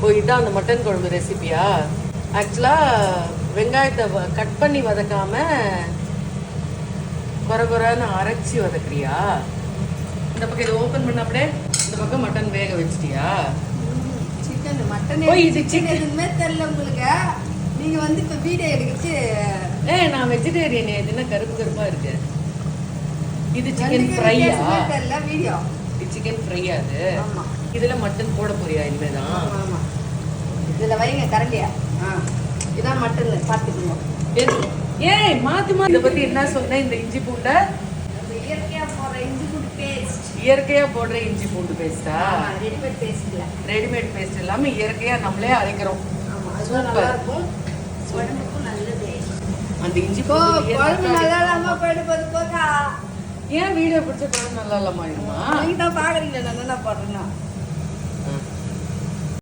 ஓ இதான் அந்த மட்டன் குழம்பு ரெசிபியா? ஆக்சுவலாக வெங்காயத்தை கட் பண்ணி வதக்காம குறைன்னு அரைச்சி வதக்குறியா? இந்த பக்கம் இதை ஓப்பன் பண்ண அப்படியே இந்த பக்கம் மட்டன் வேக வச்சிட்டியா? சிக்கன் மட்டன் இது சிக்கன் எதுவுமே தெரியல உங்களுக்கு. நீங்க வந்து இப்ப வீடியோ எடுக்கிச்சு. நான் வெஜிடேரியன். இது என்ன கருப்பு கருப்பா இருக்கு? இது சிக்கன் ஃப்ரையா? தெரியல வீடியோ. இது சிக்கன் ஃப்ரையா? அது ஆமா. இதுல மட்டன் போட போறியா இனிமேதான்? ஆமா. இதுல வைங்க கரண்டியா. இதான் மட்டன் பாத்துக்கணும். ஏய் மாத்தி இத பத்தி என்ன சொன்ன? இந்த இஞ்சி பூண்டை இயற்கையா போடுற இஞ்சி பூண்டு பேஸ்ட். இயற்கையா போடுற இஞ்சி பூண்டு பேஸ்டா? ரெடிமேட் பேஸ்ட் இல்ல. ரெடிமேட் பேஸ்ட் இல்லாம இயற்கையா நம்மளே அரைக்கிறோம். ஆமா, அது நல்லா இருக்கும். உடம்புக்கு நல்லது. அந்த இஞ்சி பூண்டு குழம்பு நல்லா இல்லாம போயிட்டு போக்கா. ஏன் வீடியோ பிடிச்ச குழம்பு நல்லா இல்லாம ஆயிடுமா? நீங்க தான் பாக்குறீங்களா நான் என்ன போடுறேன்னா?